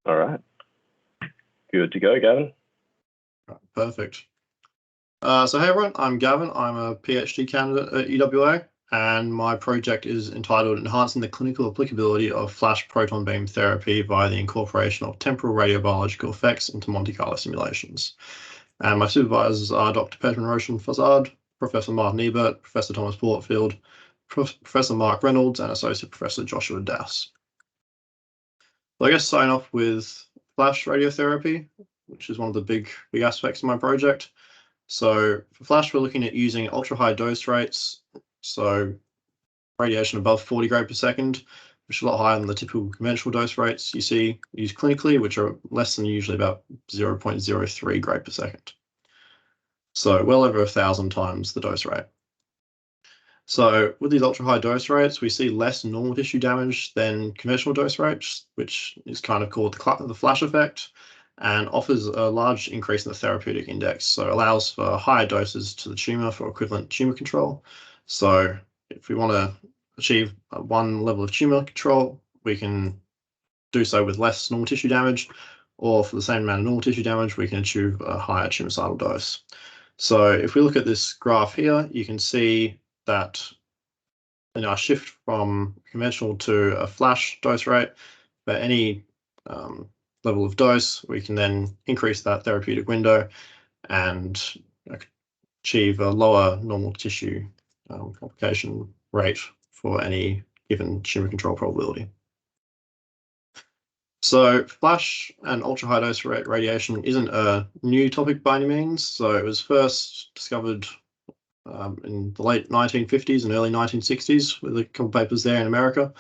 All right. Good to go, Gavin. Perfect. So hey everyone, I'm Gavin. I'm a PhD candidate at UWA, and my project is entitled Enhancing the Clinical Applicability of Flash Proton Beam Therapy via the Incorporation of Temporal Radiobiological Effects into Monte Carlo Simulations. And my supervisors are Dr. Pedram Roshan-Fazard, Professor Martin Ebert, Professor Thomas Portfield, Professor Mark Reynolds, and Associate Professor Joshua Das. So I guess starting off with flash radiotherapy, which is one of the big aspects of my project. So for flash, we're looking at using ultra-high dose rates, so radiation above 40 gray per second, which is a lot higher than the typical conventional dose rates you see used clinically, which are less than usually about 0.03 gray per second. So well over 1,000 times the dose rate. So with these ultra-high dose rates, we see less normal tissue damage than conventional dose rates, which is kind of called the flash effect, and offers a large increase in the therapeutic index. So allows for higher doses to the tumour for equivalent tumour control. So if we want to achieve one level of tumour control, we can do so with less normal tissue damage, or for the same amount of normal tissue damage, we can achieve a higher tumour-cidal dose. So if we look at this graph here, you can see that in our shift from conventional to a flash dose rate, for any level of dose, we can then increase that therapeutic window and achieve a lower normal tissue complication rate for any given tumour control probability. So flash and ultra-high dose radiation isn't a new topic by any means. So it was first discovered in the late 1950s and early 1960s with a couple of papers there in America.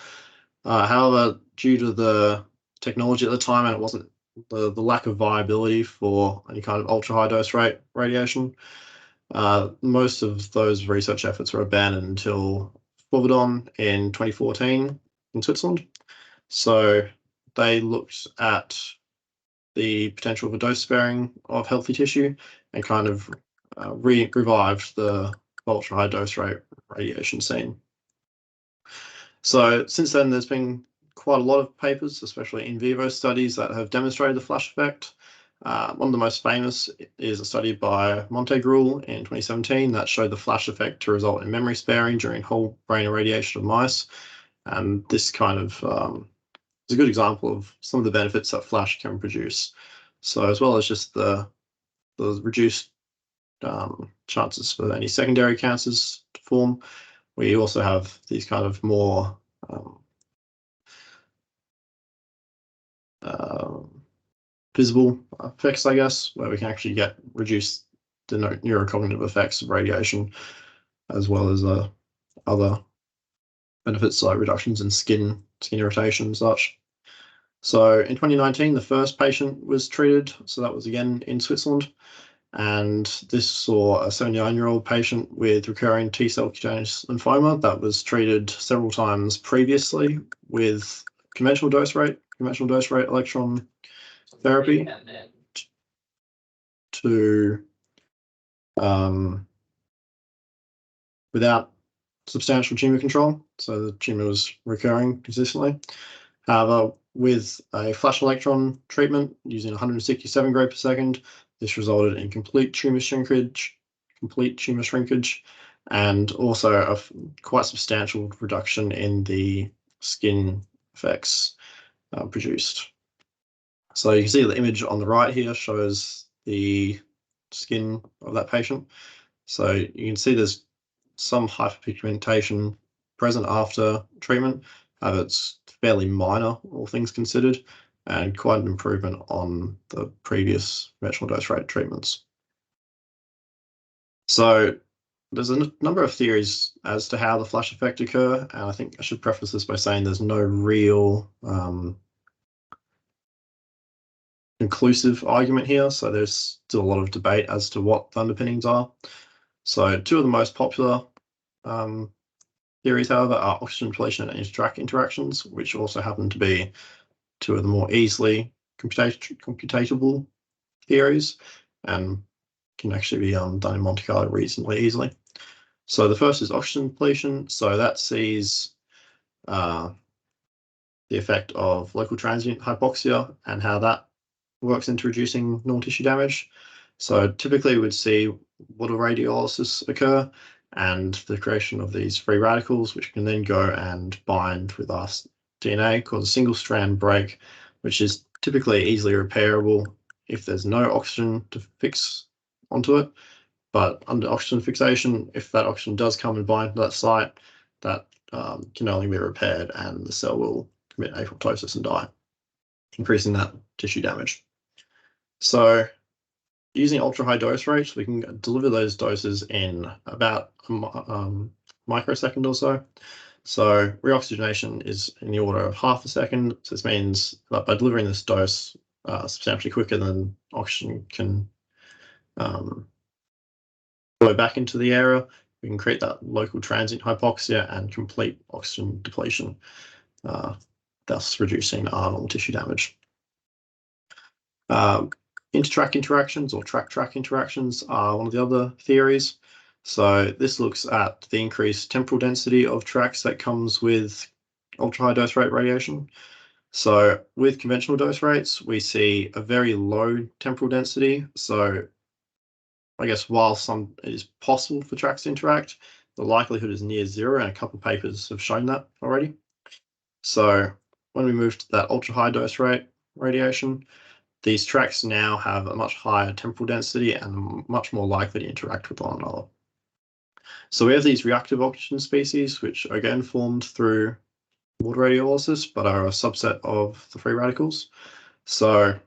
However, due to the technology at the time, and it wasn't the lack of viability for any kind of ultra-high dose radiation, most of those research efforts were abandoned until Proton in 2014 in Switzerland. So they looked at the potential for dose sparing of healthy tissue and kind of revived the ultra-high dose rate radiation scene. So since then, there's been quite a lot of papers, especially in vivo studies, that have demonstrated the flash effect. One of the most famous is a study by Monte in 2017 that showed the flash effect to result in memory sparing during whole brain irradiation of mice. And this kind of is a good example of some of the benefits that flash can produce. So as well as just the reduced chances for any secondary cancers to form, we also have these kind of more visible effects, I guess, where we can actually reduce the neurocognitive effects of radiation, as well as other benefits like reductions in skin irritation and such. So in 2019, the first patient was treated. So that was again in Switzerland. And this saw a 79-year-old patient with recurring T-cell cutaneous lymphoma that was treated several times previously with conventional dose rate electron therapy to without substantial tumour control. So the tumour was recurring consistently. However, with a flash electron treatment using 167 gray per second, this resulted in complete tumour shrinkage, and also a quite substantial reduction in the skin effects produced. So you can see the image on the right here shows the skin of that patient. So you can see there's some hyperpigmentation present after treatment. It's fairly minor, all things considered, and quite an improvement on the previous conventional dose rate treatments. So there's a number of theories as to how the flash effect occur, and I think I should preface this by saying there's no real conclusive argument here, so there's still a lot of debate as to what the underpinnings are. So two of the most popular theories, however, are oxygen depletion and interactions, which also happen to be two of the more easily computatable theories and can actually be done in Monte Carlo reasonably easily. So the first is oxygen depletion. So that sees the the effect of local transient hypoxia and how that works into reducing normal tissue damage. So typically we'd see water radiolysis occur and the creation of these free radicals, which can then go and bind with our DNA, cause a single strand break, which is typically easily repairable if there's no oxygen to fix onto it. But under oxygen fixation, if that oxygen does come and bind to that site, that can only be repaired and the cell will commit apoptosis and die, increasing that tissue damage. So using ultra-high dose rates, we can deliver those doses in about a microsecond or so. So reoxygenation is in the order of half a second. So this means that by delivering this dose substantially quicker than oxygen can flow back into the area, we can create that local transient hypoxia and complete oxygen depletion, thus reducing our normal tissue damage. Intertrack interactions or track-track interactions are one of the other theories. So this looks at the increased temporal density of tracks that comes with ultra-high dose rate radiation. So with conventional dose rates, we see a very low temporal density. So I guess while it is possible for tracks to interact, the likelihood is near zero, and a couple of papers have shown that already. So when we move to that ultra-high dose rate radiation, these tracks now have a much higher temporal density and much more likely to interact with one another. So we have these reactive oxygen species, which are again formed through water radiolysis, but are a subset of the free radicals. So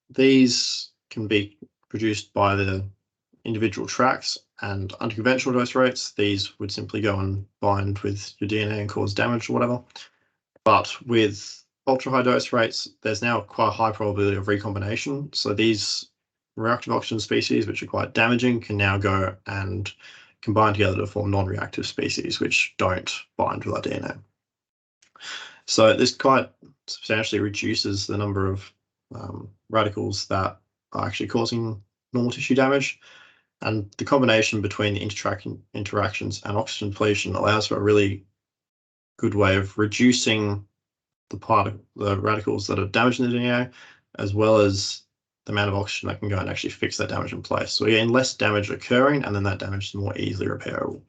these can be produced by the individual tracks, and under conventional dose rates, these would simply go and bind with your DNA and cause damage or whatever. But with ultra-high dose rates, there's now quite a high probability of recombination. So these reactive oxygen species, which are quite damaging, can now go and combine together to form non-reactive species, which don't bind with our DNA. So this quite substantially reduces the number of radicals that are actually causing normal tissue damage. And the combination between the interactions and oxygen depletion allows for a really good way of reducing the radicals that are damaging the DNA, as well as the amount of oxygen that can go and actually fix that damage in place. So again, less damage occurring, and then that damage is more easily repairable.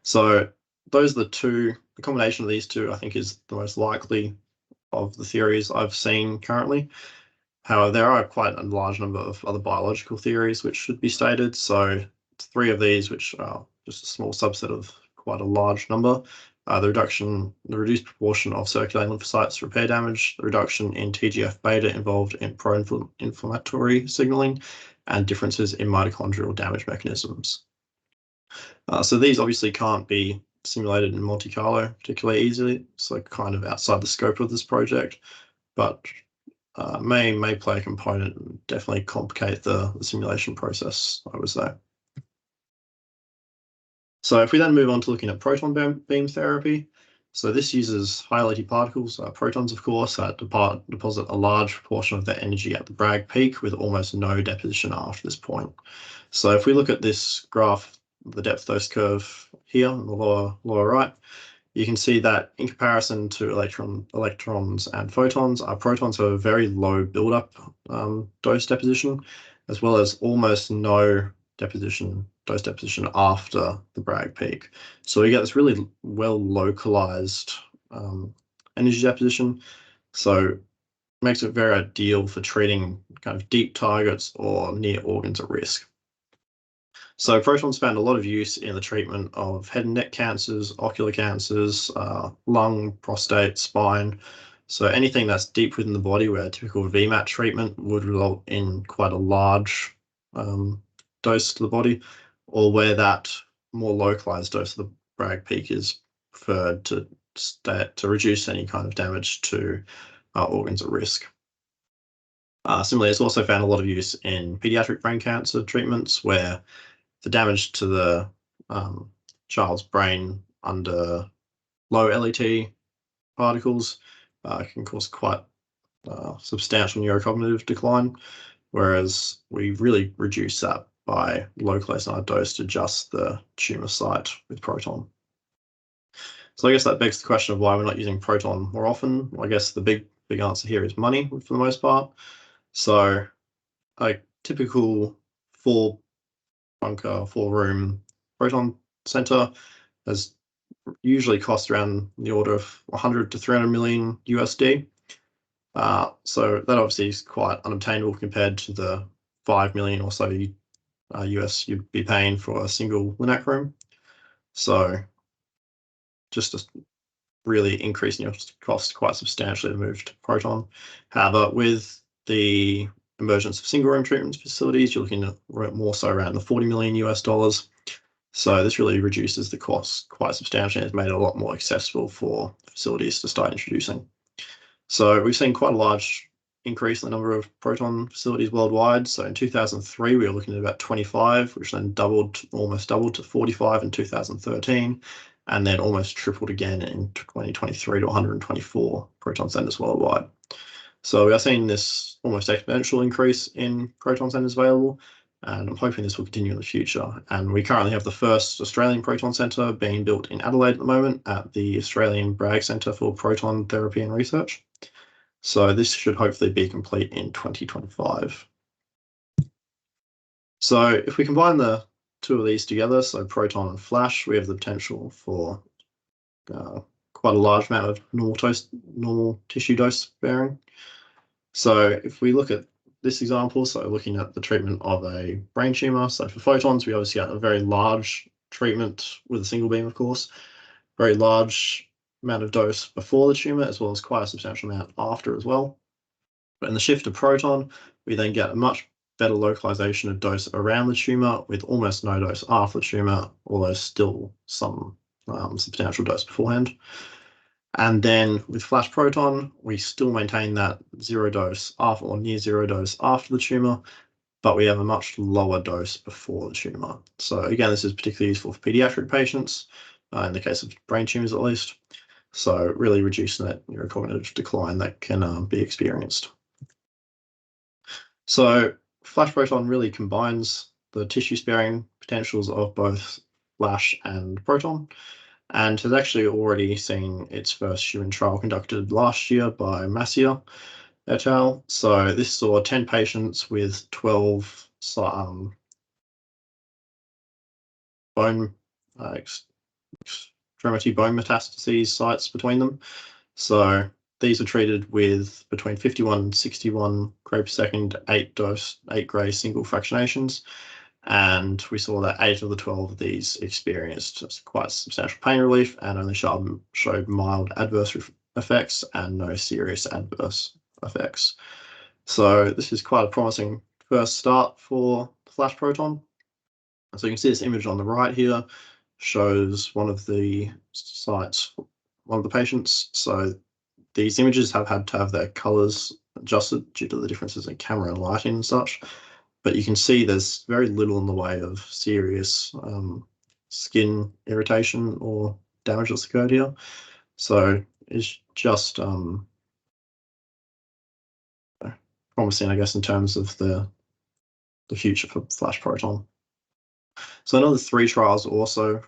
So those are the combination of these two, I think, is the most likely of the theories I've seen currently. However, there are quite a large number of other biological theories which should be stated. So 3 of these, which are just a small subset of quite a large number, the reduced proportion of circulating lymphocytes to repair damage, the reduction in TGF-beta involved in pro-inflammatory signaling, and differences in mitochondrial damage mechanisms. So these obviously can't be simulated in Monte Carlo particularly easily, so kind of outside the scope of this project, but may play a component and definitely complicate the simulation process, I would say. So if we then move on to looking at proton beam therapy, so this uses high-energy particles, protons of course, that deposit a large proportion of their energy at the Bragg peak with almost no deposition after this point. So if we look at this graph, the depth dose curve here in the lower right, you can see that in comparison to electrons and photons, our protons have a very low buildup dose deposition, as well as almost no dose deposition after the Bragg peak. So we get this really well localized energy deposition. So it makes it very ideal for treating kind of deep targets or near organs at risk. So protons found a lot of use in the treatment of head and neck cancers, ocular cancers, lung, prostate, spine. So anything that's deep within the body where a typical VMAT treatment would result in quite a large dose to the body, or where that more localized dose of the Bragg peak is preferred to reduce any kind of damage to organs at risk. Similarly, it's also found a lot of use in paediatric brain cancer treatments where the damage to the child's brain under low LET particles can cause quite substantial neurocognitive decline, whereas we really reduce that by localizing our dose to just the tumour site with proton. So I guess that begs the question of why we're not using Proton more often. Well, I guess the big answer here is money for the most part. So a typical 4-bunker, 4-room Proton center has usually cost around the order of 100 to 300 million USD. So that obviously is quite unobtainable compared to the 5 million or so US you'd be paying for a single LINAC room. So just really increasing your cost quite substantially to move to Proton. However, with the emergence of single room treatment facilities, you're looking at more so around the 40 million US dollars. So this really reduces the cost quite substantially and has made it a lot more accessible for facilities to start introducing. So we've seen quite a large increase in the number of Proton facilities worldwide. So in 2003, we were looking at about 25, which then almost doubled to 45 in 2013, and then almost tripled again in 2023 to 124 Proton centers worldwide. So we are seeing this almost exponential increase in Proton centers available, and I'm hoping this will continue in the future. And we currently have the first Australian Proton Centre being built in Adelaide at the moment at the Australian Bragg Centre for Proton Therapy and Research. So this should hopefully be complete in 2025. So if we combine the two of these together, so Proton and Flash, we have the potential for quite a large amount of normal tissue dose sparing. So if we look at this example, so looking at the treatment of a brain tumor, so for photons, we obviously have a very large treatment with a single beam, of course, very large amount of dose before the tumor, as well as quite a substantial amount after as well. But in the shift to Proton, we then get a much better localization of dose around the tumor with almost no dose after the tumor, although still some substantial dose beforehand. And then with Flash Proton, we still maintain that zero dose after or near zero dose after the tumor, but we have a much lower dose before the tumor. So again, this is particularly useful for paediatric patients, in the case of brain tumors at least. So really reducing that neurocognitive decline that can be experienced. So Flash Proton really combines the tissue sparing potentials of both Flash and Proton, and has actually already seen its first human trial conducted last year by Massier et al. So this saw 10 patients with 12 bone extremity bone metastases sites between them. So these are treated with between 51 and 61 gray per second, 8 gray single fractionations. And we saw that 8 of the 12 of these experienced quite substantial pain relief and only showed mild adverse effects and no serious adverse effects. So this is quite a promising first start for Flash Proton. So you can see this image on the right here shows one of the sites, one of the patients. So these images have had to have their colors adjusted due to the differences in camera and lighting and such. But you can see there's very little in the way of serious skin irritation or damage that's occurred here. So it's just promising, I guess, in terms of the future for Flash Proton. So another 3 trials are also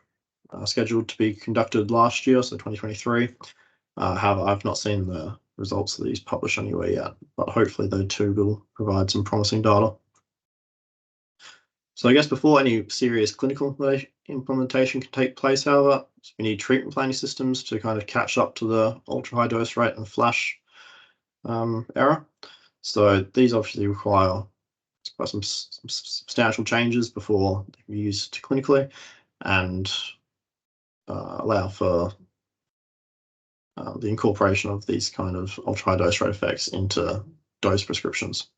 scheduled to be conducted last year, so 2023. However, I've not seen the results of these published anywhere yet, but hopefully they too will provide some promising data. So I guess before any serious clinical implementation can take place, however, we need treatment planning systems to kind of catch up to the ultra-high dose rate and Flash era. So these obviously require some substantial changes before they're used clinically and allow for the incorporation of these kind of ultra-high dose rate effects into dose prescriptions.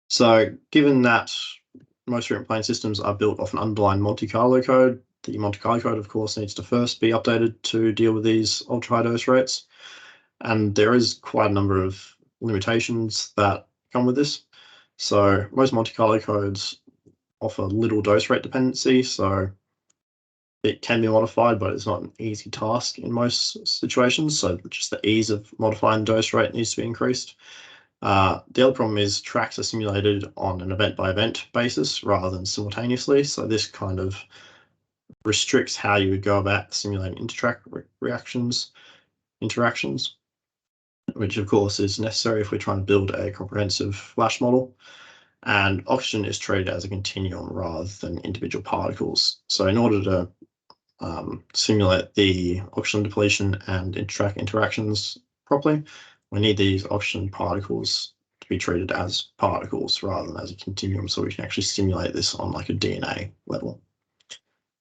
So given that most treatment planning systems are built off an underlying Monte Carlo code, the Monte Carlo code, of course, needs to first be updated to deal with these ultra-high dose rates. And there is quite a number of limitations that come with this. So most Monte Carlo codes offer little dose rate dependency, so it can be modified, but it's not an easy task in most situations. So just the ease of modifying dose rate needs to be increased. The other problem is tracks are simulated on an event-by-event basis rather than simultaneously. So this kind of restricts how you would go about simulating interactions, which of course is necessary if we're trying to build a comprehensive flash model. And oxygen is treated as a continuum rather than individual particles. So in order to simulate the oxygen depletion and interactions properly, we need these oxygen particles to be treated as particles rather than as a continuum, so we can actually simulate this on like a DNA level.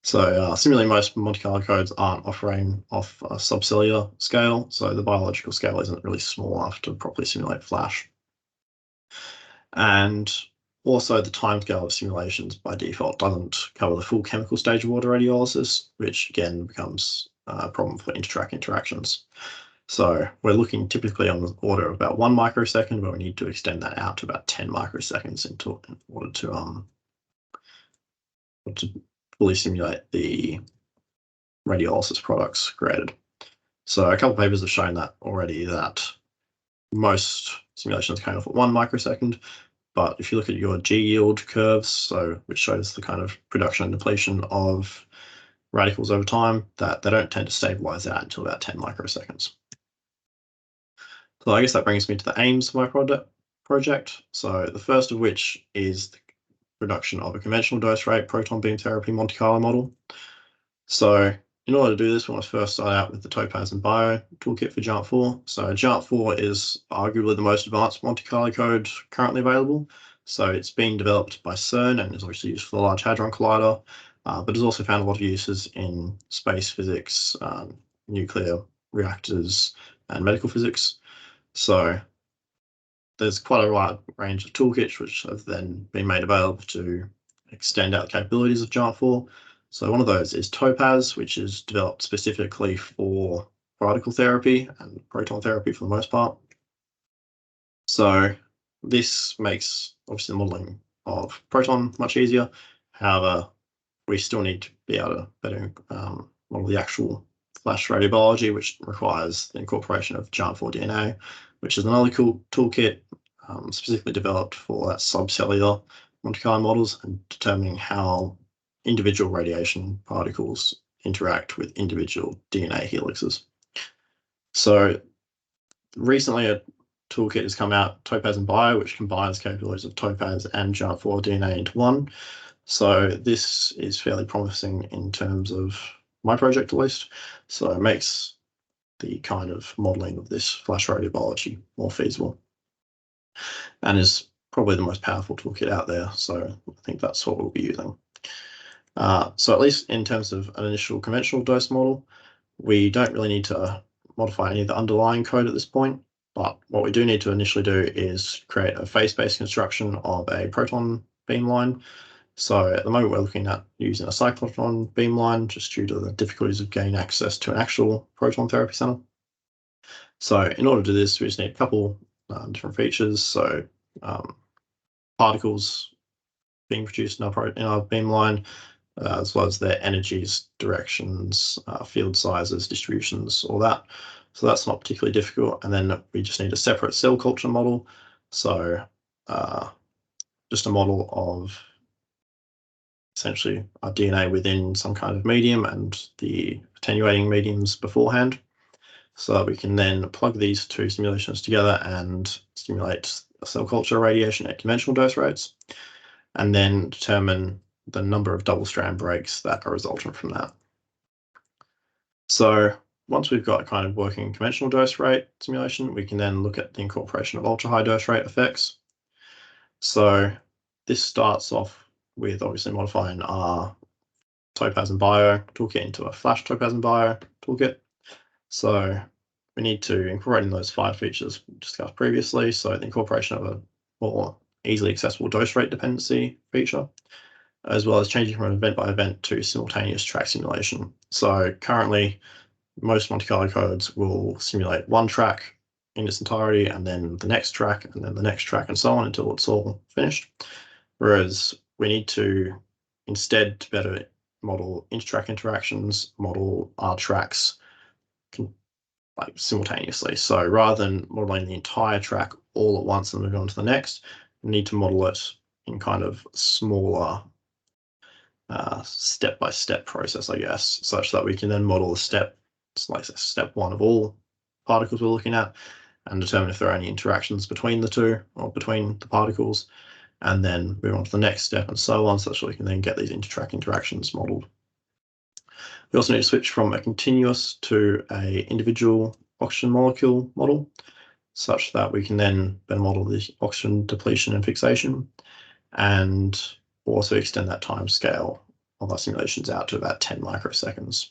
So similarly, most Monte Carlo codes aren't operating off a subcellular scale, so the biological scale isn't really small enough to properly simulate flash. And also, the timescale of simulations by default doesn't cover the full chemical stage of water radiolysis, which again becomes a problem for interactions. So we're looking typically on the order of about 1 microsecond, but we need to extend that out to about 10 microseconds in order to fully simulate the radiolysis products created. So a couple of papers have shown that already, that most simulations came off at 1 microsecond. But if you look at your G yield curves, so which shows the kind of production and depletion of radicals over time, that they don't tend to stabilize out until about 10 microseconds. So I guess that brings me to the aims of my project. So the first of which is the production of a conventional dose rate proton beam therapy Monte Carlo model. So in order to do this, we want to first start out with the Topaz and Bio toolkit for JART4. So JART4 is arguably the most advanced Monte Carlo code currently available. So it's been developed by CERN and is obviously used for the Large Hadron Collider, but has also found a lot of uses in space physics, nuclear reactors, and medical physics. So there's quite a wide range of toolkits which have then been made available to extend out the capabilities of JART4. So one of those is Topaz, which is developed specifically for particle therapy and proton therapy for the most part. So this makes obviously the modeling of proton much easier. However, we still need to be able to better model the actual flash radiobiology, which requires the incorporation of JART4 DNA, which is another cool toolkit specifically developed for that subcellular Monte Carlo models and determining how individual radiation particles interact with individual DNA helixes. So recently a toolkit has come out, Topaz and Bio, which combines capabilities of Topaz and JART4 DNA into one. So this is fairly promising in terms of my project at least. So it makes the kind of modeling of this flash radiobiology more feasible and is probably the most powerful toolkit out there. So I think that's what we'll be using. So at least in terms of an initial conventional dose model, we don't really need to modify any of the underlying code at this point, but what we do need to initially do is create a phase-based construction of a proton beamline. So at the moment we're looking at using a cyclotron beamline just due to the difficulties of gaining access to an actual proton therapy center. So in order to do this, we just need a couple different features. So particles being produced in our beamline, as well as their energies, directions, field sizes, distributions, all that. So that's not particularly difficult. And then we just need a separate cell culture model. So just a model of essentially our DNA within some kind of medium and the attenuating mediums beforehand. So we can then plug these two simulations together and simulate a cell culture radiation at conventional dose rates, and then determine the number of double-strand breaks that are resultant from that. So once we've got a kind of working conventional dose rate simulation, we can then look at the incorporation of ultra-high dose rate effects. So this starts off with obviously modifying our Topaz and Bio toolkit into a flash Topaz and Bio toolkit. So we need to incorporate in those 5 features discussed previously. So the incorporation of a more easily accessible dose rate dependency feature, as well as changing from event by event to simultaneous track simulation. So currently, most Monte Carlo codes will simulate one track in its entirety, and then the next track, and then the next track, and so on until it's all finished. Whereas we need to instead better model inter-track interactions, model our tracks like simultaneously. So rather than modeling the entire track all at once and move on to the next, we need to model it in kind of smaller step-by-step process, I guess, such that we can then model the step, like step one of all particles we're looking at, and determine if there are any interactions between the two or between the particles, and then move on to the next step and so on, such that we can then get these interactions modeled. We also need to switch from a continuous to a individual oxygen molecule model, such that we can then better model the oxygen depletion and fixation, and also extend that time scale of our simulations out to about 10 microseconds.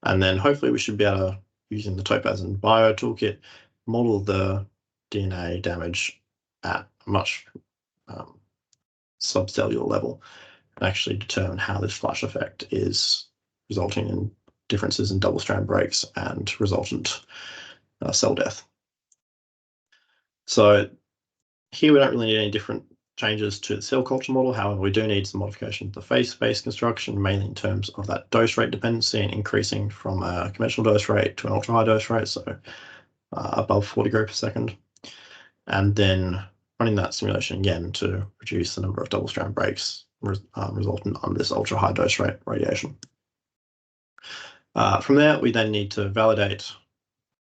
And then hopefully we should be able to, using the Topaz and Bio toolkit, model the DNA damage at a much subcellular level and actually determine how this flash effect is resulting in differences in double-strand breaks and resultant cell death. So here we don't really need any different changes to the cell culture model. However, we do need some modification to the phase space construction, mainly in terms of that dose rate dependency and increasing from a conventional dose rate to an ultra-high dose rate, so above 40 gray per second. And then running that simulation again to reduce the number of double-strand breaks resultant on this ultra-high dose rate radiation. From there, we then need to validate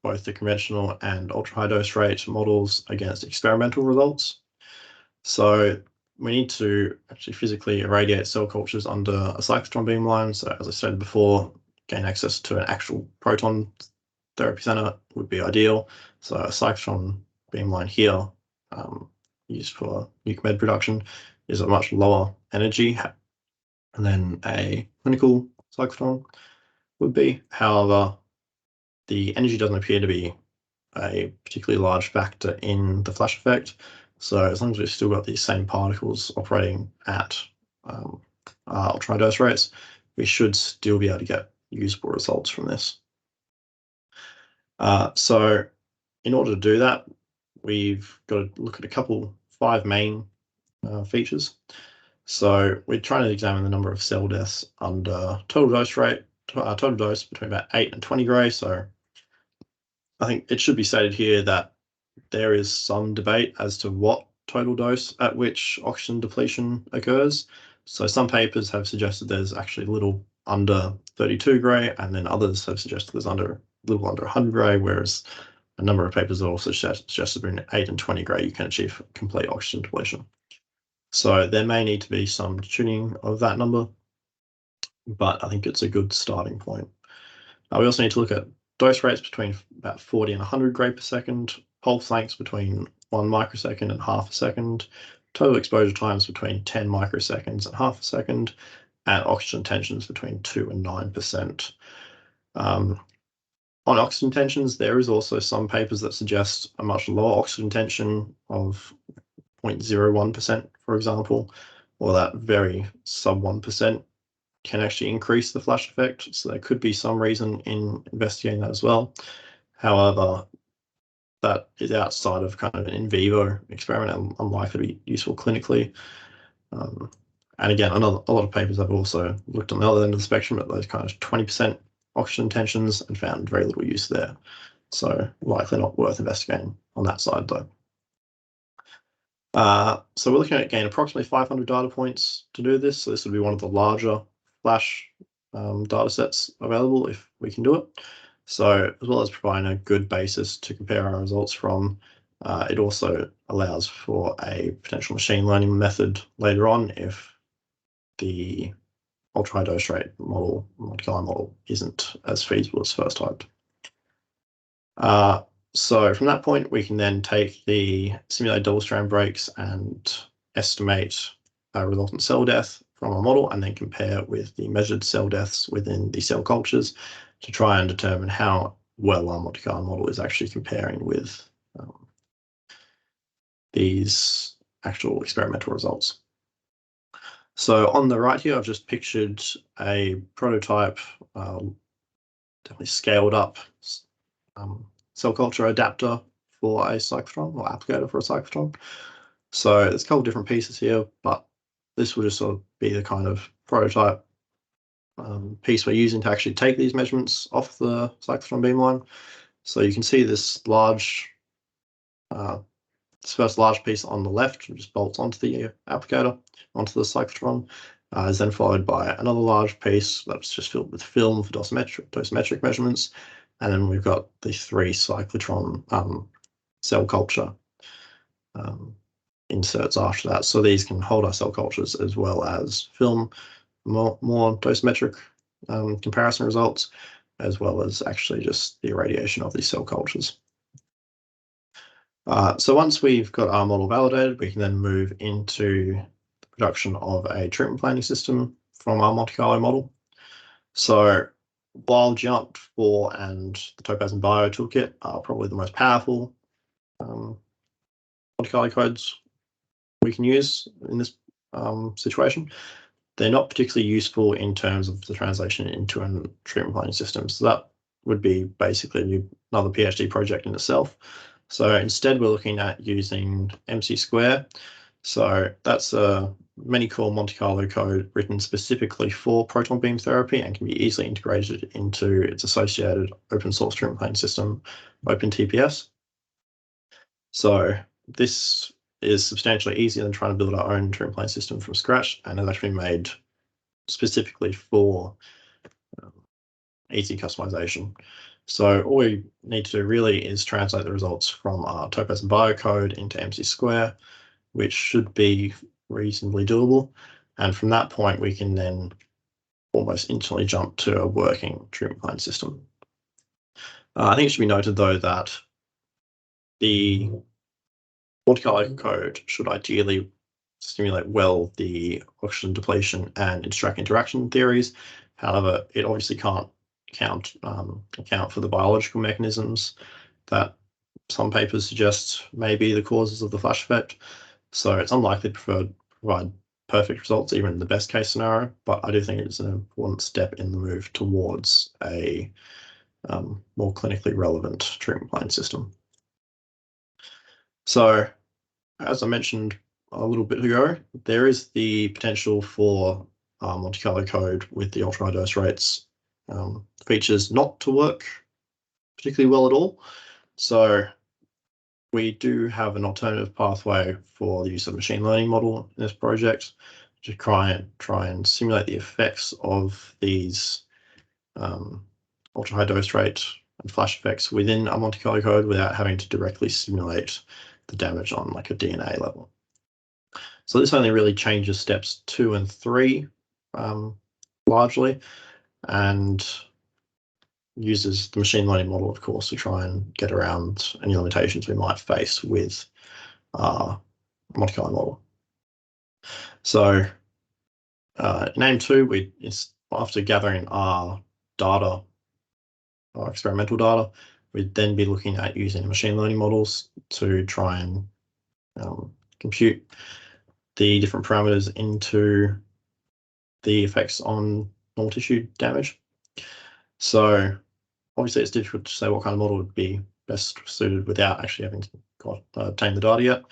both the conventional and ultra-high dose rate models against experimental results. So we need to actually physically irradiate cell cultures under a cyclotron beamline. So as I said before, gain access to an actual proton therapy center would be ideal. So a cyclotron beamline here, used for nuke med production, is a much lower energy than a clinical cyclotron would be. However, the energy doesn't appear to be a particularly large factor in the flash effect. So as long as we've still got these same particles operating at ultra-high dose rates, we should still be able to get usable results from this. So in order to do that, we've got to look at five main features. So we're trying to examine the number of cell deaths under total dose rate, total dose between about 8 and 20 gray. So I think it should be stated here that there is some debate as to what total dose at which oxygen depletion occurs. So some papers have suggested there's actually a little under 32 gray, and then others have suggested there's a little under 100 gray, whereas a number of papers have also suggested between 8 and 20 gray you can achieve complete oxygen depletion. So there may need to be some tuning of that number, but I think it's a good starting point. We also need to look at dose rates between about 40 and 100 gray per second, pulse lengths between 1 microsecond and half a second, total exposure times between 10 microseconds and half a second, and oxygen tensions between 2 and 9%. On oxygen tensions, there is also some papers that suggest a much lower oxygen tension of 0.01%, for example, or that very sub 1% can actually increase the flash effect. So there could be some reason in investigating that as well. However, that is outside of kind of an in vivo experiment and unlikely to be useful clinically. And again, a lot of papers have also looked on the other end of the spectrum at those kind of 20% oxygen tensions and found very little use there. So likely not worth investigating on that side though. So we're looking at getting approximately 500 data points to do this. So this would be one of the larger flash data sets available if we can do it. So as well as providing a good basis to compare our results from, it also allows for a potential machine learning method later on if the ultra-high dose rate model, Monte model, isn't as feasible as first hoped. So from that point, we can then take the simulated double-strand breaks and estimate resultant cell death from our model, and then compare with the measured cell deaths within the cell cultures to try and determine how well our Monte Carlo model is actually comparing with these actual experimental results. So on the right here, I've just pictured a prototype, definitely scaled up cell culture adapter for a cyclotron, or applicator for a cyclotron. So there's a couple of different pieces here, but this will just sort of be the kind of prototype piece we're using to actually take these measurements off the cyclotron beamline. So you can see this first large piece on the left just bolts onto the applicator, onto the cyclotron, is then followed by another large piece that's just filled with film for dosimetric measurements. And then we've got the 3 cyclotron cell culture inserts after that. So these can hold our cell cultures as well as film more dosimetric comparison results, as well as actually just the irradiation of these cell cultures. So once we've got our model validated, we can then move into the production of a treatment planning system from our Monte Carlo model. So while Jump 4 and the Topaz and Bio toolkit are probably the most powerful Monte Carlo codes we can use in this situation, they're not particularly useful in terms of the translation into a treatment planning system. So that would be basically another PhD project in itself. So instead, we're looking at using MC Square. So that's a many-core Monte Carlo code written specifically for proton beam therapy and can be easily integrated into its associated open source treatment planning system, OpenTPS. So this is substantially easier than trying to build our own treatment planning system from scratch, and is actually made specifically for easy customization. So all we need to do really is translate the results from our Topaz and Bio code into MC Square, which should be reasonably doable. And from that point, we can then almost instantly jump to a working treatment plan system. I think it should be noted, though, that the Monte Carlo code should ideally stimulate well the oxygen depletion and interaction theories. However, it obviously can't account for the biological mechanisms that some papers suggest may be the causes of the flash effect. So it's unlikely to provide perfect results, even in the best case scenario, but I do think it's an important step in the move towards a more clinically relevant treatment plan system. So, as I mentioned a little bit ago, there is the potential for Monte Carlo code with the ultra high dose rates features not to work particularly well at all. So we do have an alternative pathway for the use of machine learning model in this project to try and simulate the effects of these ultra high dose rate and flash effects within a Monte Carlo code without having to directly simulate the damage on like a DNA level. So this only really changes steps 2 and 3 largely, and uses the machine learning model, of course, to try and get around any limitations we might face with Monte Carlo model. So in aim 2, after gathering our data, our experimental data, we'd then be looking at using machine learning models to try and compute the different parameters into the effects on normal tissue damage. So obviously it's difficult to say what kind of model would be best suited without actually having to obtain the data yet.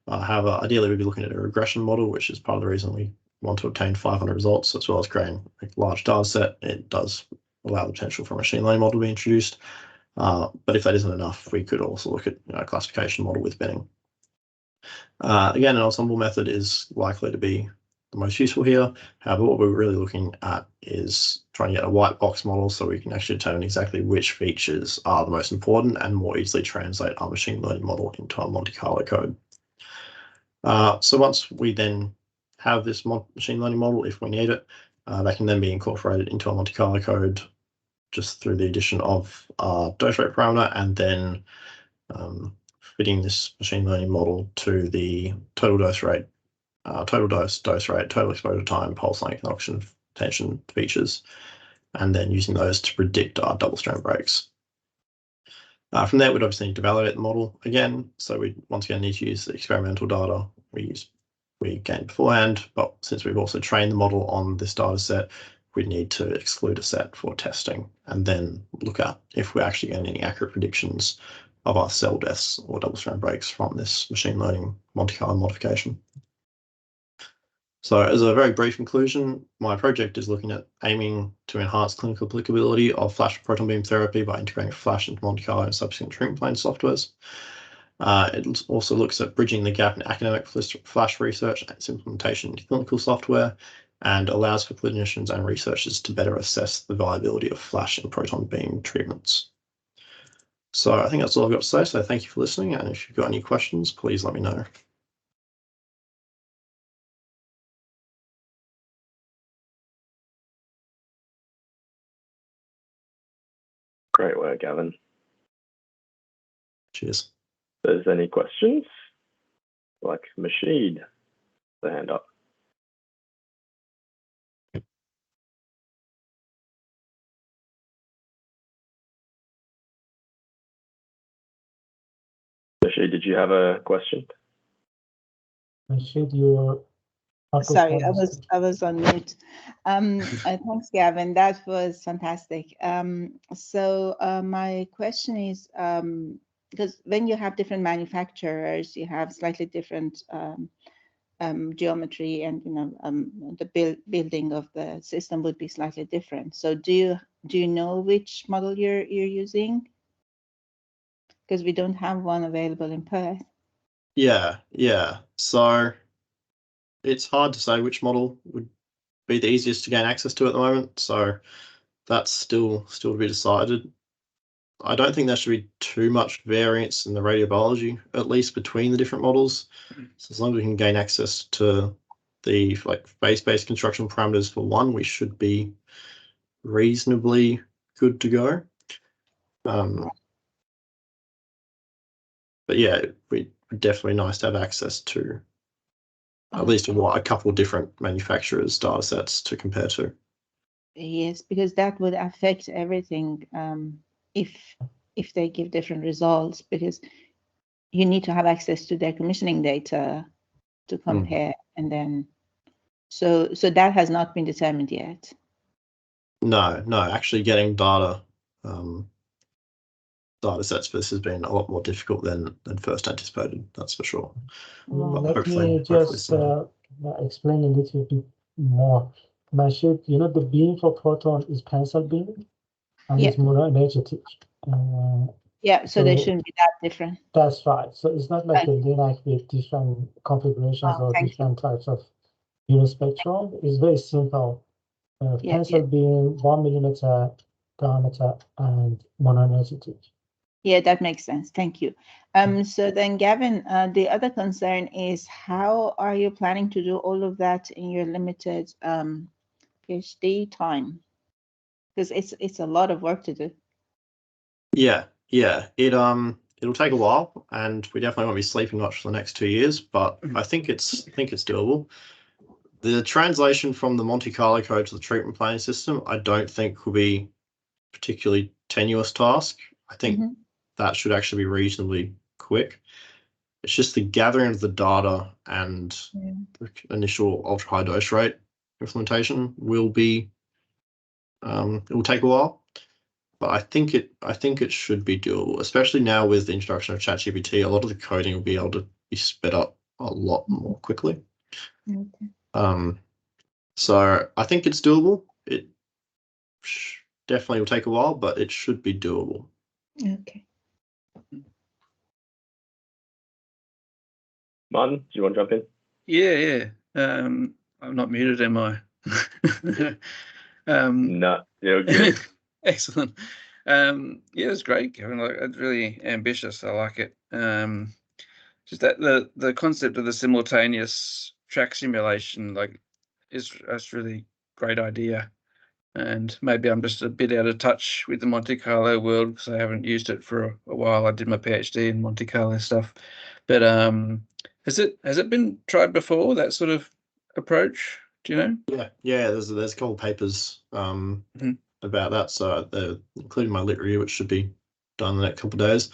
However, ideally we'd be looking at a regression model, which is part of the reason we want to obtain 500 results, as well as creating a large data set. It does allow the potential for a machine learning model to be introduced. But if that isn't enough, we could also look at a classification model with binning. Again, an ensemble method is likely to be the most useful here. However, what we're really looking at is trying to get a white box model so we can actually determine exactly which features are the most important and more easily translate our machine learning model into a Monte Carlo code. So once we then have this machine learning model, if we need it, that can then be incorporated into a Monte Carlo code just through the addition of our dose rate parameter, and then fitting this machine learning model to the total dose rate, dose rate, total exposure time, pulse length, and oxygen tension features, and then using those to predict our double strand breaks. From there, we'd obviously need to validate the model again. So we once again need to use the experimental data we gained beforehand, but since we've also trained the model on this data set, we need to exclude a set for testing and then look at if we're actually getting any accurate predictions of our cell deaths or double strand breaks from this machine learning Monte Carlo modification. So as a very brief conclusion, my project is looking at aiming to enhance clinical applicability of flash proton beam therapy by integrating flash into Monte Carlo and subsequent treatment plan softwares. It also looks at bridging the gap in academic flash research and its implementation into clinical software, and allows for clinicians and researchers to better assess the viability of flash and proton beam treatments. So I think that's all I've got to say. So thank you for listening. And if you've got any questions, please let me know. Great work, Gavin. Cheers. If there's any questions, like Mashid, the hand up. Mashid, did you have a question? Mashid, you Sorry, I was on mute. Thanks, Gavin. That was fantastic. My question is, because when you have different manufacturers, you have slightly different geometry, and the building of the system would be slightly different. So do you know which model you're using? Because we don't have one available in Perth. Yeah. So it's hard to say which model would be the easiest to gain access to at the moment. So that's still to be decided. I don't think there should be too much variance in the radiobiology, at least between the different models. So as long as we can gain access to the phase-based construction parameters for one, we should be reasonably good to go. But yeah, we definitely nice to have access to at least a couple of different manufacturers' data sets to compare to. Yes, because that would affect everything if they give different results, because you need to have access to their commissioning data to compare, and then so that has not been determined yet. No, actually getting data sets for this has been a lot more difficult than first anticipated, that's for sure. Let me just explain a little bit more. Mashid, the beam for proton is pencil beam, and it's monoenergetic. So they shouldn't be that different. That's right. So it's not like a LINAC with different configurations or different types of unispectral. It's very simple. Pencil beam, 1 millimeter diameter, and monoenergetic. Yeah, that makes sense. Thank you. So then, Gavin, the other concern is, how are you planning to do all of that in your limited PhD time? Because it's a lot of work to do. Yeah. It'll take a while, and we definitely won't be sleeping much for the next 2 years. But I think it's doable. The translation from the Monte Carlo code to the treatment planning system, I don't think will be a particularly tenuous task. I think that should actually be reasonably quick. It's just the gathering of the data and the initial ultra high dose rate implementation will be it will take a while, but I think it should be doable, especially now with the introduction of ChatGPT. A lot of the coding will be able to be sped up a lot more quickly. So I think it's doable. It definitely will take a while, but it should be doable. Okay. Martin, do you want to jump in? Yeah. I'm not muted, am I? No, you're good. Excellent. Yeah, it's great, Kevin. It's really ambitious. I like it. Just that the concept of the simultaneous track simulation, that's really great idea. And maybe I'm just a bit out of touch with the Monte Carlo world because I haven't used it for a while. I did my PhD in Monte Carlo stuff, but has it been tried before, that sort of approach? Do you know? Yeah. There's a couple of papers about that. So they're including my lit review, which should be done in the next couple of days.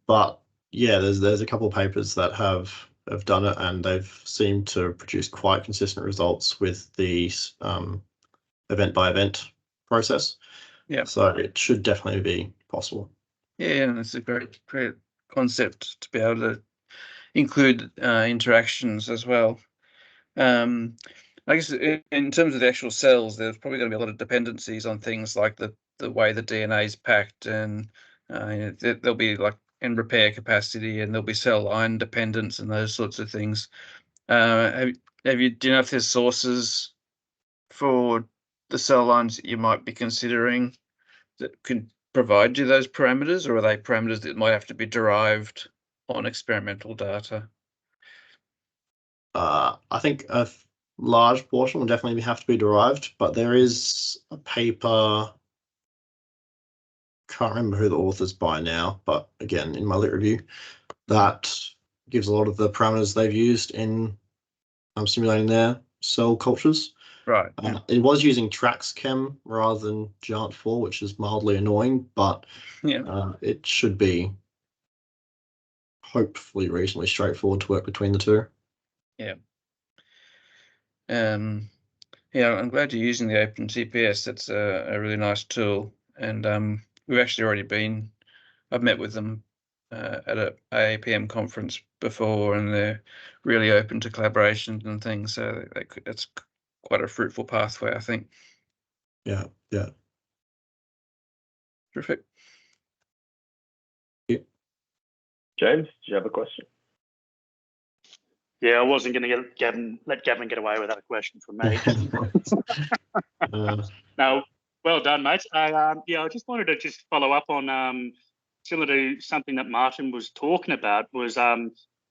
But yeah, there's a couple of papers that have done it, and they've seemed to produce quite consistent results with the event by event process. Yeah. So it should definitely be possible. Yeah, and it's a great concept to be able to include interactions as well. I guess in terms of the actual cells, there's probably going to be a lot of dependencies on things like the way the DNA is packed, and there'll be in repair capacity, and there'll be cell line dependence and those sorts of things. Do you know if there's sources for the cell lines that you might be considering that can provide you those parameters, or are they parameters that might have to be derived on experimental data? I think a large portion will definitely have to be derived, but there is a paper, can't remember who the author's by now, but again, in my lit review, that gives a lot of the parameters they've used in simulating their cell cultures. Right. It was using TraxChem rather than Giant4, which is mildly annoying, but Yeah. it should be hopefully reasonably straightforward to work between the two. Yeah. Yeah, I'm glad you're using the OpenTPS. That's a really nice tool, and we've actually already been. I've met with them at a AAPM conference before, and they're really open to collaborations and things. So that's quite a fruitful pathway, I think. Yeah, yeah. Terrific. James, do you have a question? Yeah, I wasn't going to let Gavin get away without a question from me. No, well done, mate. I just wanted to just follow up on similar to something that Martin was talking about was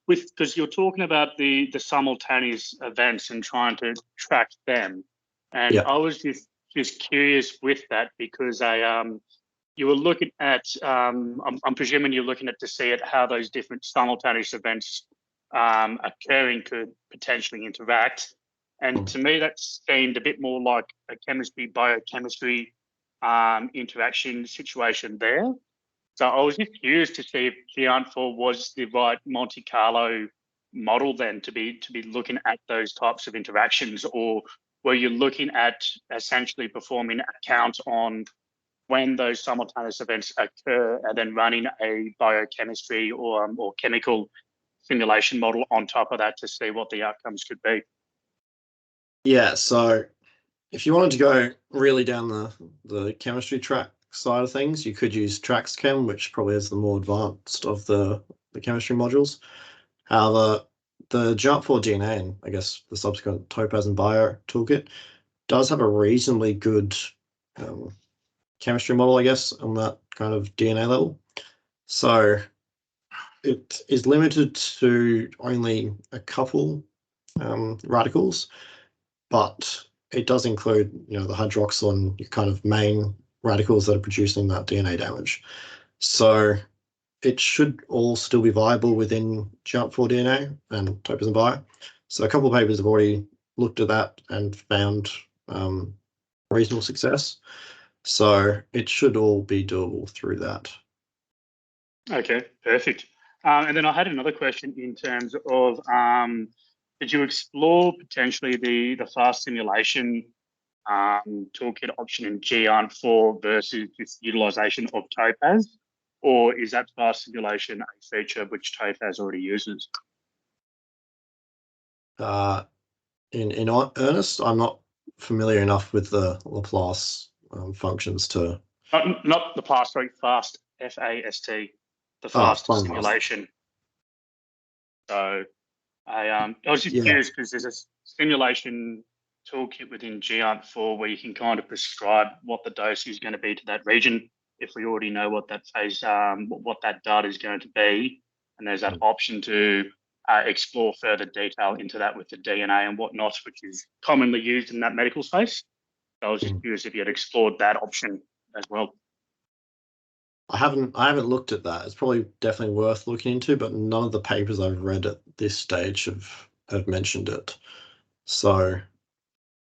because you're talking about the simultaneous events and trying to track them, and yeah. I was just curious with that because you were looking at I'm presuming you're looking at to see at how those different simultaneous events occurring could potentially interact. And to me, that seemed a bit more like a biochemistry interaction situation there. So I was just curious to see if Giant4 was the right Monte Carlo model then to be looking at those types of interactions, or were you looking at essentially performing a count on when those simultaneous events occur and then running a biochemistry or chemical simulation model on top of that to see what the outcomes could be? Yeah, so if you wanted to go really down the chemistry track side of things, you could use TraxChem, which probably is the more advanced of the chemistry modules. However, the Giant4 DNA and I guess the subsequent Topaz and Bio toolkit does have a reasonably good chemistry model, I guess, on that kind of DNA level. So it is limited to only a couple radicals, but it does include, the hydroxyl and your kind of main radicals that are producing that DNA damage. So it should all still be viable within Giant4 DNA and Topaz and Bio. So a couple of papers have already looked at that and found reasonable success. So it should all be doable through that. Okay, perfect. And then I had another question in terms of, did you explore potentially the fast simulation toolkit option in Giant4 versus this utilization of Topaz? Or is that fast simulation a feature which Topaz already uses? In earnest, I'm not familiar enough with the Laplace functions to... Not the fast, sorry, fast, F-A-S-T, the fast simulation. So I was just curious because there's a simulation toolkit within Giant4 where you can kind of prescribe what the dose is going to be to that region if we already know what that phase, what that data is going to be, and there's that option to explore further detail into that with the DNA and whatnot, which is commonly used in that medical space. So I was just curious if you had explored that option as well. I haven't looked at that. It's probably definitely worth looking into, but none of the papers I've read at this stage have mentioned it. So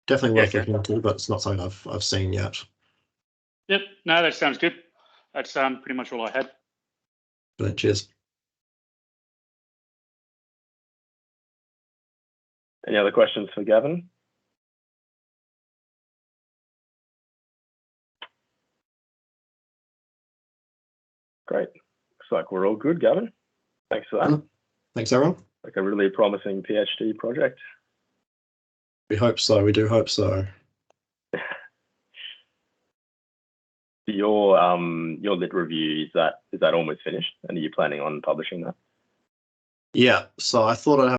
definitely worth looking into, but it's not something I've seen yet. Yep, no, that sounds good. That's pretty much all I had. Brilliant, cheers. Any other questions for Gavin? Great. Looks like we're all good, Gavin. Thanks for that. Thanks, everyone. Like a really promising PhD project. We hope so. We do hope so. Your lit review, is that almost finished? And are you planning on publishing that? Yeah. So I thought I'd have